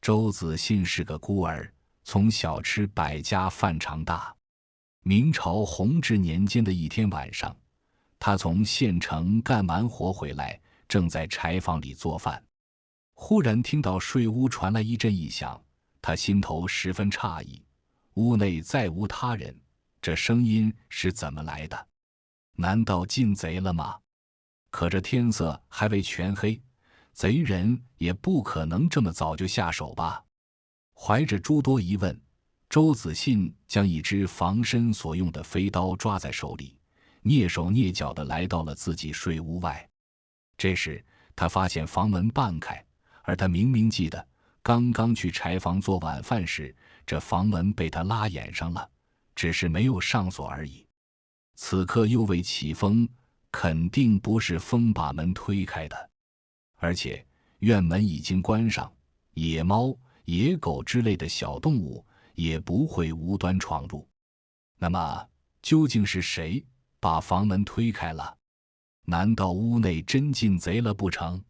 周子信是个孤儿，从小吃百家饭长大。明朝弘治年间的一天晚上，他从县城干完活回来，正在柴房里做饭，忽然听到睡屋传来一阵异响，他心头十分诧异，屋内再无他人，这声音是怎么来的？难道进贼了吗？可这天色还未全黑，贼人也不可能这么早就下手吧？怀着诸多疑问，周子信将一只防身所用的飞刀抓在手里，蹑手蹑脚地来到了自己睡屋外。这时他发现房门半开，而他明明记得刚刚去柴房做晚饭时，这房门被他拉掩上了，只是没有上锁而已。此刻又未起风，肯定不是风把门推开的，而且院门已经关上，野猫、野狗之类的小动物也不会无端闯入。那么究竟是谁把房门推开了？难道屋内真进贼了不成？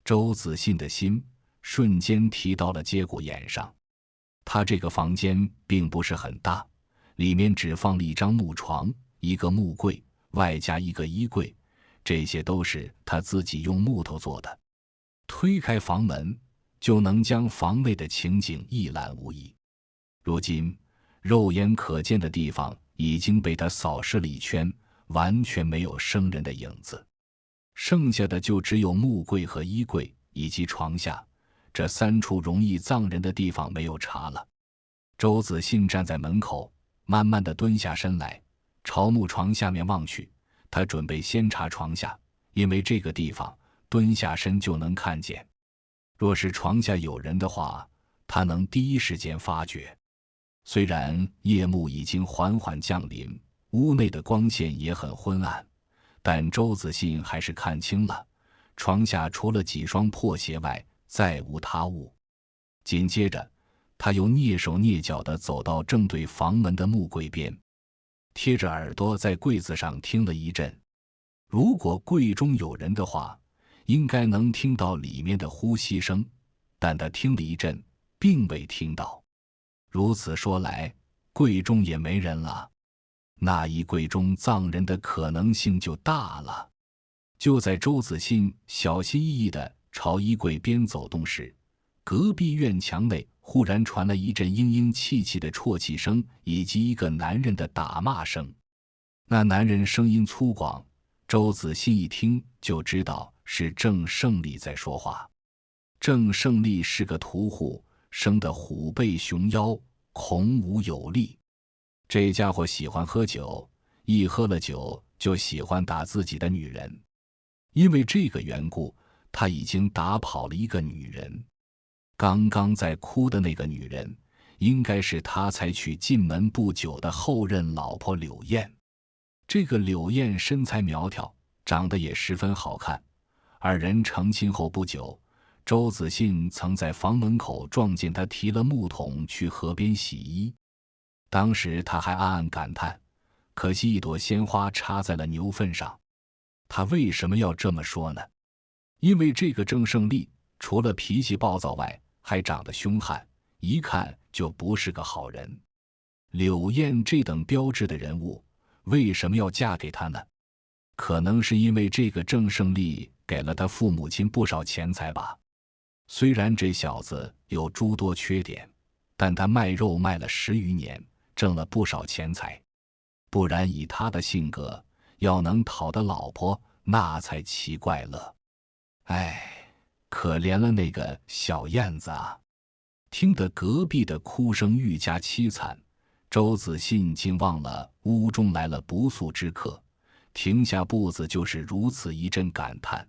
周子信的心瞬间提到了节骨眼上。他这个房间并不是很大，里面只放了一张木床，一个木柜，外加一个衣柜，这些都是他自己用木头做的。推开房门，就能将房内的情景一览无遗。如今肉眼可见的地方已经被他扫视了一圈，完全没有生人的影子，剩下的就只有木柜和衣柜以及床下，这三处容易葬人的地方没有查了。周子信站在门口，慢慢地蹲下身来，朝木床下面望去。他准备先查床下，因为这个地方蹲下身就能看见。若是床下有人的话，他能第一时间发觉。虽然夜幕已经缓缓降临，屋内的光线也很昏暗，但周子信还是看清了，床下除了几双破鞋外，再无他物。紧接着他又蹑手蹑脚地走到正对房门的木柜边，贴着耳朵在柜子上听了一阵。如果柜中有人的话，应该能听到里面的呼吸声，但他听了一阵，并未听到。如此说来，柜中也没人了，那衣柜中葬人的可能性就大了。就在周子信小心翼翼地朝衣柜边走动时，隔壁院墙内忽然传来一阵嘤嘤气气的啜泣声，以及一个男人的打骂声。那男人声音粗犷，周子信一听就知道是郑胜利在说话。郑胜利是个屠户，生得虎背熊腰，孔武有力。这家伙喜欢喝酒，一喝了酒就喜欢打自己的女人。因为这个缘故，他已经打跑了一个女人。刚刚在哭的那个女人，应该是他才娶进门不久的后任老婆柳燕。这个柳燕身材苗条，长得也十分好看。二人成亲后不久，周子信曾在房门口撞见他提了木桶去河边洗衣。当时他还暗暗感叹，可惜一朵鲜花插在了牛粪上。他为什么要这么说呢？因为这个郑胜利除了脾气暴躁外，还长得凶悍，一看就不是个好人。柳燕这等标致的人物，为什么要嫁给他呢？可能是因为这个郑胜利给了他父母亲不少钱财吧。虽然这小子有诸多缺点，但他卖肉卖了10余年，挣了不少钱财。不然以他的性格，要能讨得老婆，那才奇怪了。哎，可怜了那个小燕子啊！听得隔壁的哭声愈加凄惨，周子信竟忘了屋中来了不速之客，停下步子就是如此一阵感叹。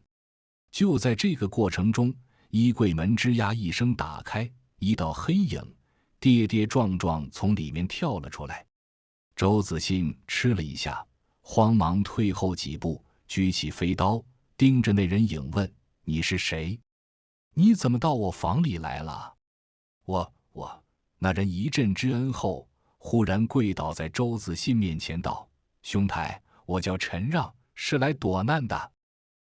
就在这个过程中，衣柜门吱呀一声打开，一道黑影跌跌撞撞从里面跳了出来。周子信吃了一下，慌忙退后几步，举起飞刀，盯着那人影问：“你是谁？你怎么到我房里来了？”那人一阵知恩后，忽然跪倒在周子信面前道：“兄台，我叫陈让，是来躲难的。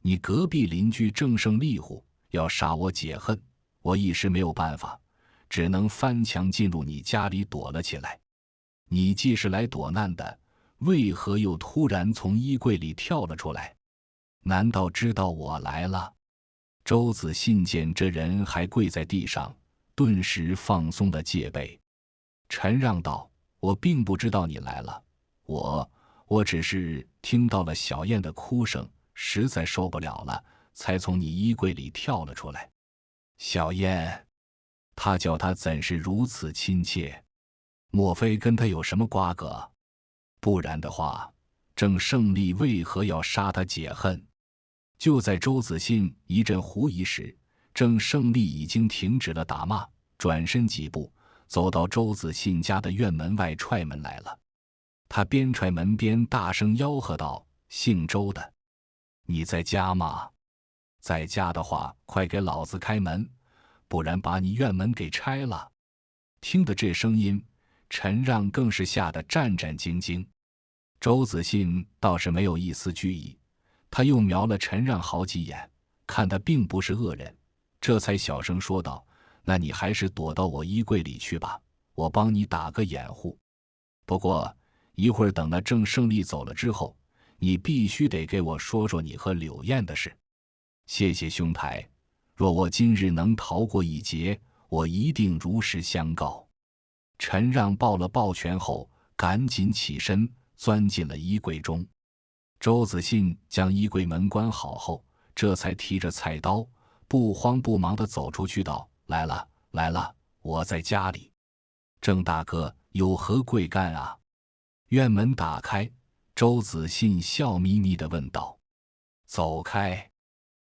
你隔壁邻居郑胜利户要杀我解恨，我一时没有办法，只能翻墙进入你家里躲了起来。你既是来躲难的，为何又突然从衣柜里跳了出来？难道知道我来了？”周子信见这人还跪在地上，顿时放松了戒备。陈让道：“我并不知道你来了，我只是听到了小燕的哭声，实在受不了了，才从你衣柜里跳了出来。”小燕，他叫他怎是如此亲切？莫非跟他有什么瓜葛？不然的话，郑胜利为何要杀他解恨？就在周子信一阵狐疑时，郑胜利已经停止了打骂，转身几步走到周子信家的院门外踹门来了。他边踹门边大声吆喝道：“姓周的，你在家吗？在家的话，快给老子开门，不然把你院门给拆了。”听得这声音，陈让更是吓得战战兢兢。周子信倒是没有一丝惧意，他又瞄了陈让好几眼，看他并不是恶人，这才小声说道：“那你还是躲到我衣柜里去吧，我帮你打个掩护。不过一会儿等那郑胜利走了之后，你必须得给我说说你和柳燕的事。谢谢兄台，若我今日能逃过一劫，我一定如实相告。”陈让抱了抱拳后，赶紧起身钻进了衣柜中。周子信将衣柜门关好后，这才提着菜刀，不慌不忙地走出去道：“来了，来了，我在家里。郑大哥，有何贵干啊？”院门打开，周子信笑眯眯地问道。“走开！”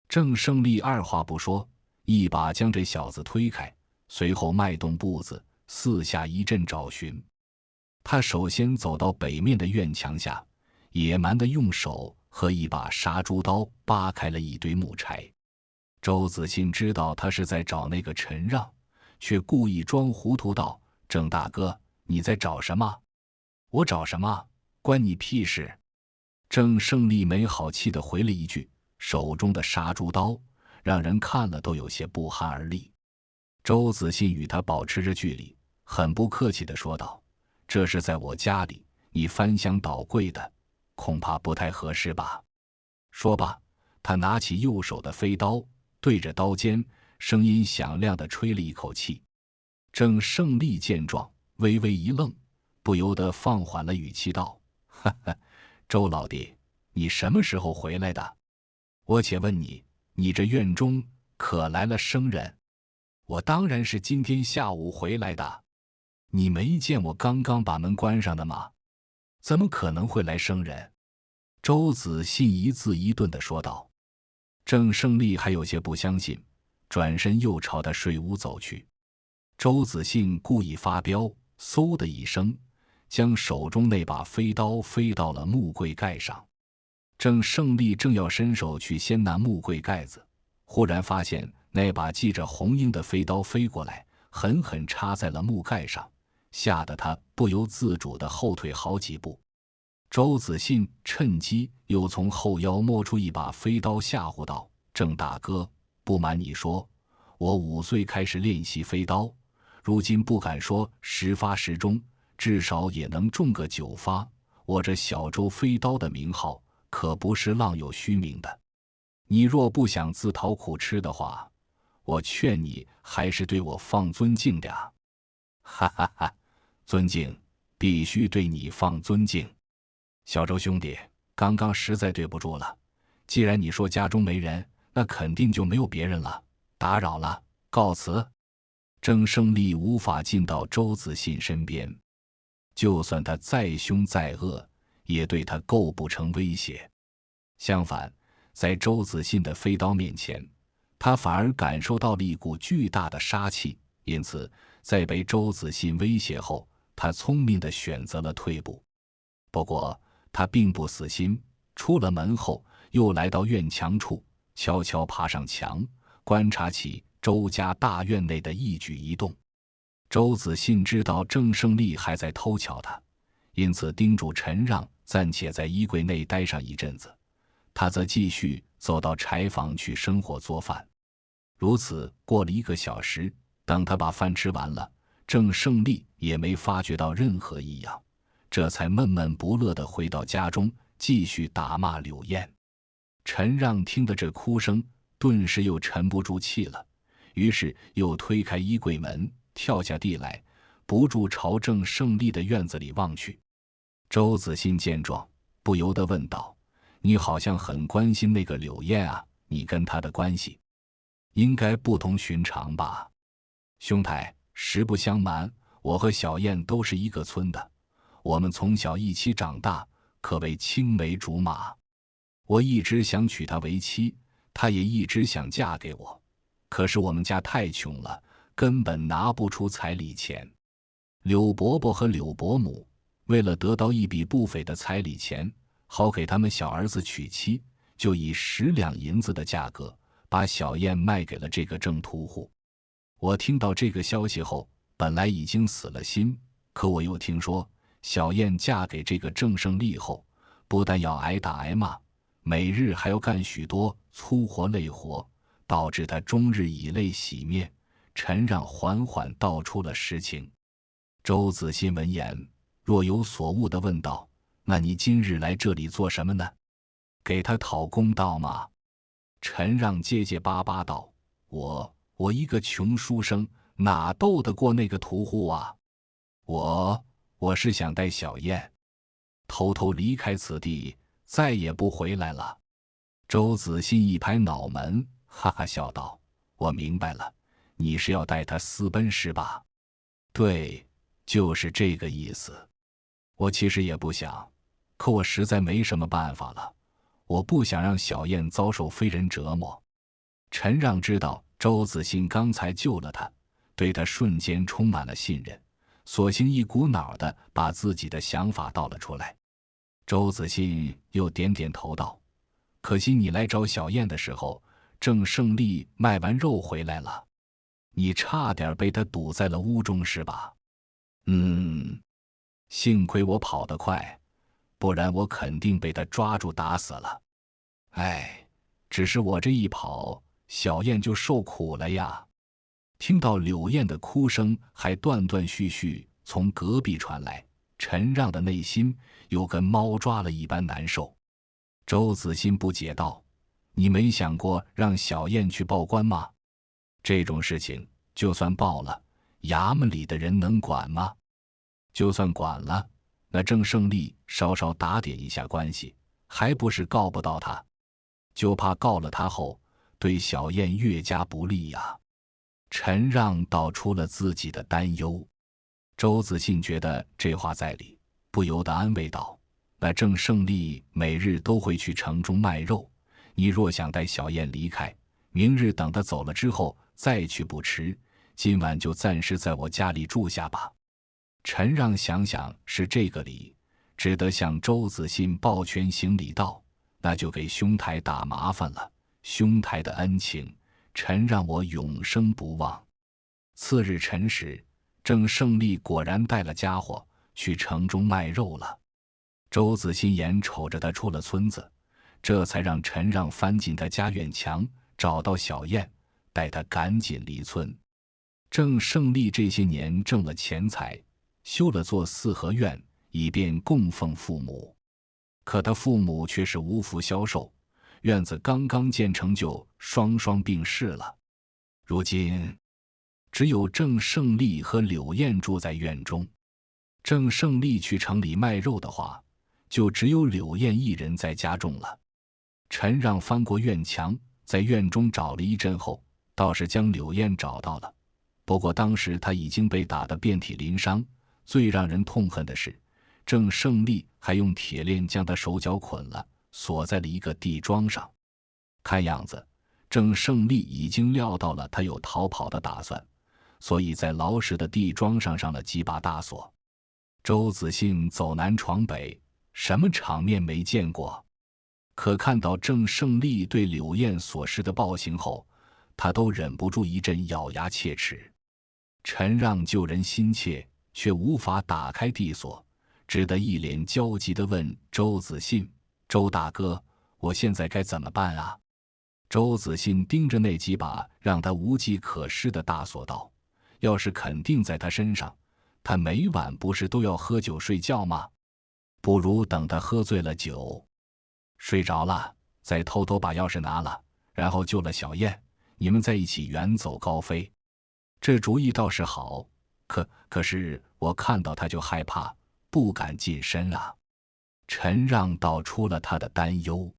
郑胜利二话不说，一把将这小子推开，随后迈动步子，四下一阵找寻。他首先走到北面的院墙下，野蛮地用手和一把杀猪刀扒开了一堆木柴。周子信知道他是在找那个陈让，却故意装糊涂道：“郑大哥，你在找什么？”“我找什么？关你屁事！”郑胜利没好气地回了一句，手中的杀猪刀让人看了都有些不寒而栗。周子信与他保持着距离，很不客气地说道：“这是在我家里，你翻箱倒柜的，恐怕不太合适吧？”说罢，他拿起右手的飞刀，对着刀尖，声音响亮地吹了一口气。郑胜利见状，微微一愣，不由得放缓了语气道：“哈哈，周老弟，你什么时候回来的？我且问你，你这院中可来了生人？”“我当然是今天下午回来的。你没见我刚刚把门关上的吗？怎么可能会来生人？”周子信一字一顿地说道。郑胜利还有些不相信，转身又朝他睡屋走去。周子信故意发飙，嗖的一声，将手中那把飞刀飞到了木柜盖上。郑胜利正要伸手去掀那木柜盖子，忽然发现那把系着红缨的飞刀飞过来，狠狠插在了木盖上，吓得他不由自主地后退好几步。周子信趁机又从后腰摸出一把飞刀，吓唬道：“郑大哥，不瞒你说，我5岁开始练习飞刀，如今不敢说10发10中，至少也能中个9发。我这小周飞刀的名号可不是浪有虚名的。你若不想自讨苦吃的话，我劝你还是对我放尊敬点。”“哈哈哈，尊敬，必须对你放尊敬。小周兄弟，刚刚实在对不住了。既然你说家中没人，那肯定就没有别人了。打扰了，告辞。”郑胜利无法进到周子信身边，就算他再凶再恶，也对他构不成威胁。相反，在周子信的飞刀面前，他反而感受到了一股巨大的杀气，因此在被周子信威胁后，他聪明地选择了退步。不过他并不死心，出了门后又来到院墙处，悄悄爬上墙，观察起周家大院内的一举一动。周子信知道郑胜利还在偷瞧他，因此叮嘱陈让暂且在衣柜内待上一阵子，他则继续走到柴房去生火做饭。如此过了1个小时，等他把饭吃完了，郑胜利也没发觉到任何异样，这才闷闷不乐地回到家中，继续打骂柳燕。陈让听得这哭声，顿时又沉不住气了，于是又推开衣柜门，跳下地来，不住朝郑胜利的院子里望去。周子欣见状，不由得问道：“你好像很关心那个柳燕啊，你跟她的关系应该不同寻常吧？”兄台，实不相瞒，我和小燕都是一个村的，我们从小一起长大，可谓青梅竹马。我一直想娶她为妻，她也一直想嫁给我，可是我们家太穷了，根本拿不出彩礼钱。柳伯伯和柳伯母为了得到一笔不菲的彩礼钱，好给他们小儿子娶妻，就以10两银子的价格把小燕卖给了这个郑屠户。我听到这个消息后，本来已经死了心，可我又听说小燕嫁给这个郑胜利后，不但要挨打挨骂，每日还要干许多粗活累活，导致她终日以泪洗面。陈让缓缓道出了实情。周子欣闻言，若有所悟地问道：“那你今日来这里做什么呢？给他讨公道吗？”陈让结结巴巴道：“我一个穷书生，哪斗得过那个屠户啊？我是想带小燕偷偷离开此地，再也不回来了。”周子欣一拍脑门，哈哈笑道：“我明白了，你是要带她私奔是吧？”“对，就是这个意思。我其实也不想，可我实在没什么办法了。我不想让小燕遭受非人折磨。”陈让知道周子欣刚才救了他，对他瞬间充满了信任，索性一股脑地把自己的想法道了出来。周子欣又点点头道：“可惜你来找小燕的时候，郑胜利卖完肉回来了，你差点被他堵在了屋中是吧？”“幸亏我跑得快，不然我肯定被他抓住打死了。哎，只是我这一跑，小燕就受苦了呀。”听到柳燕的哭声还断断续续从隔壁传来，陈让的内心又跟猫抓了一般难受。周子欣不解道：“你没想过让小燕去报官吗？这种事情就算报了，衙门里的人能管吗？就算管了，那郑胜利稍稍打点一下关系，还不是告不到他？就怕告了他后，对小燕越加不利呀。”陈让道出了自己的担忧。周子信觉得这话在理，不由得安慰道：“那郑胜利每日都会去城中卖肉，你若想带小燕离开，明日等他走了之后再去不迟，今晚就暂时在我家里住下吧。”陈让想想是这个理，只得向周子信抱拳行礼道：“那就给兄台打麻烦了，兄台的恩情，臣让我永生不忘。”次日辰时，郑胜利果然带了家伙去城中卖肉了。周子欣眼瞅着他出了村子，这才让陈让翻进他家院墙，找到小燕，带他赶紧离村。郑胜利这些年挣了钱财，修了座四合院，以便供奉父母。可他父母却是无福消受，院子刚刚建成就双双病逝了。如今只有郑胜利和柳燕住在院中。郑胜利去城里卖肉的话，就只有柳燕一人在家中了。陈让翻过院墙，在院中找了一阵后，倒是将柳燕找到了。不过当时他已经被打得遍体鳞伤，最让人痛恨的是，郑胜利还用铁链将他手脚捆了，锁在了一个地桩上。看样子，郑胜利已经料到了他有逃跑的打算，所以在牢实的地桩上了几把大锁。周子信走南闯北，什么场面没见过，可看到郑胜利对柳燕所施的暴行后，他都忍不住一阵咬牙切齿。陈让救人心切，却无法打开地锁，只得一脸焦急地问周子信：“周大哥，我现在该怎么办啊？”周子信盯着那几把让他无计可施的大锁道：“要是肯定在他身上，他每晚不是都要喝酒睡觉吗？不如等他喝醉了酒，睡着了，再偷偷把钥匙拿了，然后救了小燕，你们在一起远走高飞。这主意倒是好，可是我看到他就害怕，不敢近身啊。陈让道出了他的担忧。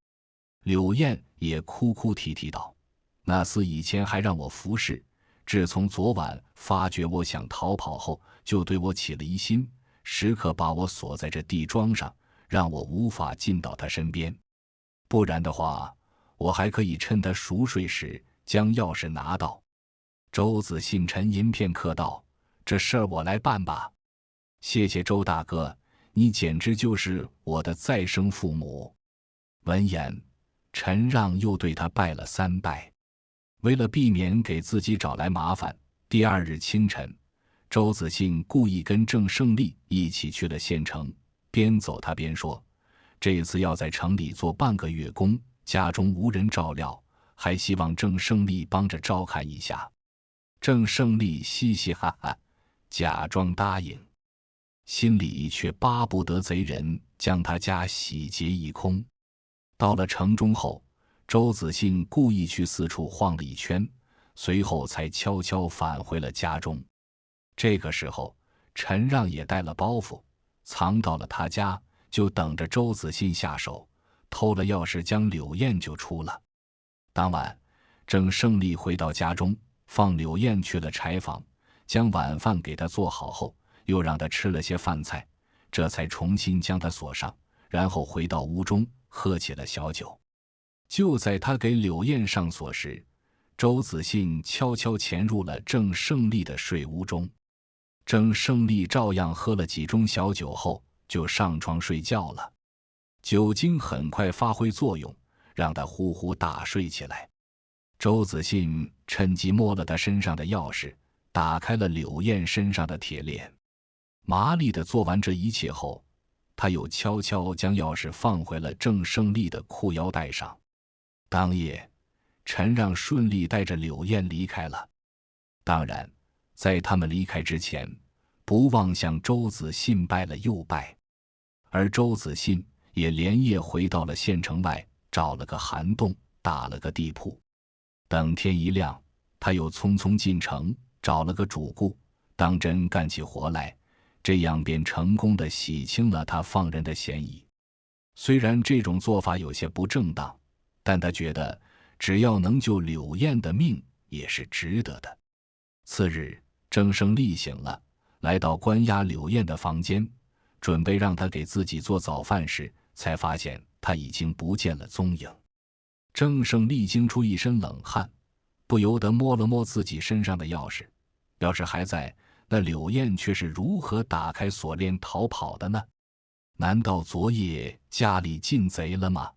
柳燕也哭哭啼啼道：那厮以前还让我服侍，自从昨晚发觉我想逃跑后，就对我起了疑心，时刻把我锁在这地桩上，让我无法进到他身边。不然的话，我还可以趁他熟睡时将钥匙拿到。周子信沉吟片刻道：这事儿我来办吧。谢谢周大哥，你简直就是我的再生父母。闻言，陈让又对他拜了3拜。为了避免给自己找来麻烦，第2日清晨，周子信故意跟郑胜利一起去了县城，边走他边说：这次要在城里做半个月工，家中无人照料，还希望郑胜利帮着照看一下。郑胜利嘻嘻哈哈，假装答应，心里却巴不得贼人将他家洗劫一空。到了城中后，周子信故意去四处晃了一圈，随后才悄悄返回了家中。这个时候，陈让也带了包袱，藏到了他家，就等着周子信下手，偷了钥匙将柳燕就出了。当晚，郑胜利回到家中，放柳燕去了柴房，将晚饭给他做好后，又让他吃了些饭菜，这才重新将他锁上，然后回到屋中喝起了小酒。就在他给柳燕上锁时，周子信悄悄潜入了郑胜利的睡屋中。郑胜利照样喝了几盅小酒后，就上床睡觉了。酒精很快发挥作用，让他呼呼大睡起来。周子信趁机摸了他身上的钥匙，打开了柳燕身上的铁链。麻利地做完这一切后，他又悄悄将钥匙放回了郑胜利的裤腰带上。当夜，陈让顺利带着柳燕离开了。当然，在他们离开之前，不忘向周子信拜了又拜。而周子信也连夜回到了县城外，找了个涵洞，打了个地铺。等天一亮，他又匆匆进城，找了个主顾，当真干起活来，这样便成功地洗清了他放人的嫌疑。虽然这种做法有些不正当，但他觉得只要能救柳燕的命也是值得的。次日，郑胜利醒了，来到关押柳燕的房间，准备让他给自己做早饭时，才发现他已经不见了踪影。郑胜利惊出一身冷汗，不由得摸了摸自己身上的钥匙，要是还在，那柳燕却是如何打开锁链逃跑的呢？难道昨夜家里进贼了吗？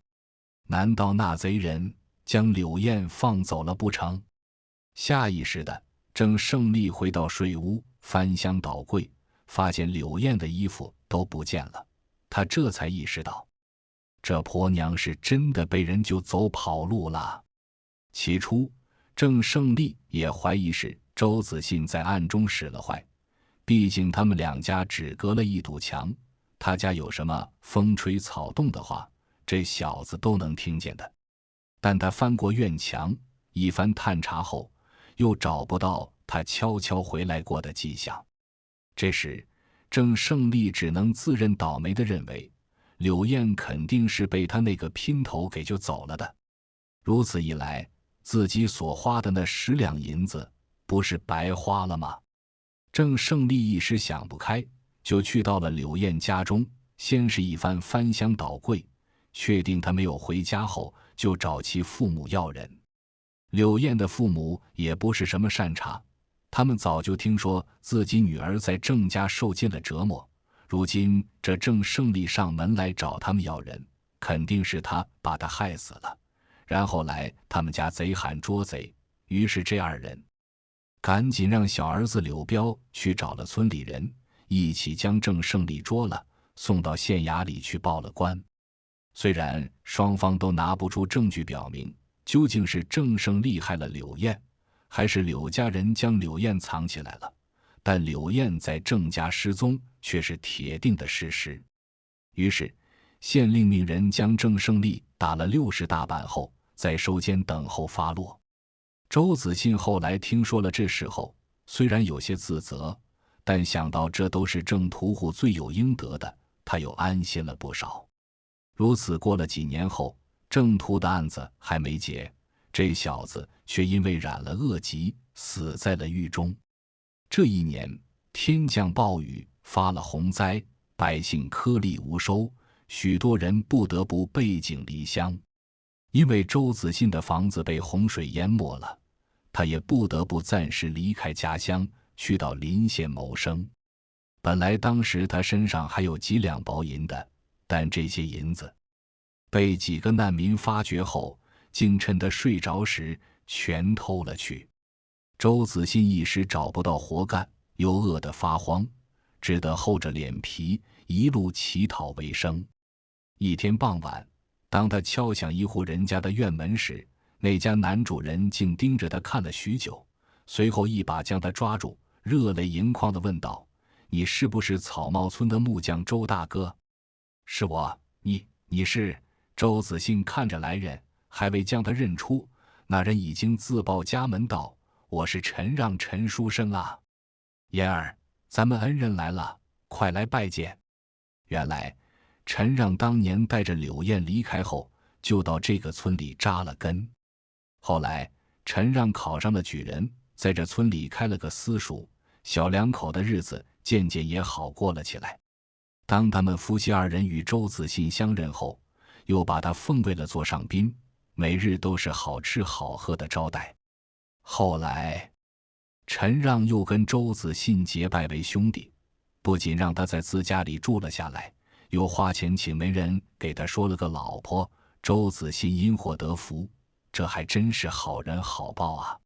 难道那贼人将柳燕放走了不成？下意识的，郑胜利回到睡屋，翻箱倒柜，发现柳燕的衣服都不见了。他这才意识到，这婆娘是真的被人就走跑路了。起初，郑胜利也怀疑是周子信在暗中使了坏，毕竟他们两家只隔了一堵墙，他家有什么风吹草动的话，这小子都能听见的。但他翻过院墙，一番探查后，又找不到他悄悄回来过的迹象。这时，郑胜利只能自认倒霉地认为，柳燕肯定是被他那个姘头给就走了的。如此一来，自己所花的那10两银子，不是白花了吗？郑胜利一时想不开，就去到了柳燕家中，先是一番翻箱倒柜，确定他没有回家后，就找其父母要人。柳燕的父母也不是什么善茬，他们早就听说自己女儿在郑家受尽了折磨，如今这郑胜利上门来找他们要人，肯定是他把他害死了，然后来他们家贼喊捉贼。于是这2人赶紧让小儿子柳彪去找了村里人，一起将郑胜利捉了，送到县衙里去报了官。虽然双方都拿不出证据表明究竟是郑胜利害了柳燕，还是柳家人将柳燕藏起来了，但柳燕在郑家失踪却是铁定的事实。于是县令命人将郑胜利打了60大板后，在收监等候发落。周子信后来听说了这事后，虽然有些自责，但想到这都是郑屠户罪有应得的，他又安心了不少。如此过了几年后，郑屠的案子还没结，这小子却因为染了恶疾死在了狱中。这一年天降暴雨，发了洪灾，百姓颗粒无收，许多人不得不背井离乡。因为周子信的房子被洪水淹没了，他也不得不暂时离开家乡，去到邻县谋生。本来当时他身上还有几两薄银的，但这些银子被几个难民发觉后，竟趁他睡着时全偷了去。周子信一时找不到活干，又饿得发慌，只得厚着脸皮一路乞讨为生。一天傍晚，当他敲响一户人家的院门时，那家男主人竟盯着他看了许久，随后一把将他抓住，热泪盈眶地问道：“你是不是草帽村的木匠周大哥？”“是我。你是？”周子信看着来人，还未将他认出，那人已经自报家门道：“我是陈让陈书生啊。言儿，咱们恩人来了，快来拜见。”原来陈让当年带着柳燕离开后，就到这个村里扎了根。后来陈让考上了举人，在这村里开了个私塾，小两口的日子渐渐也好过了起来。当他们夫妻二人与周子信相认后，又把他奉为了座上宾，每日都是好吃好喝的招待。后来陈让又跟周子信结拜为兄弟，不仅让他在自家里住了下来，又花钱请媒人给他说了个老婆。周子信因祸得福，这还真是好人好报啊。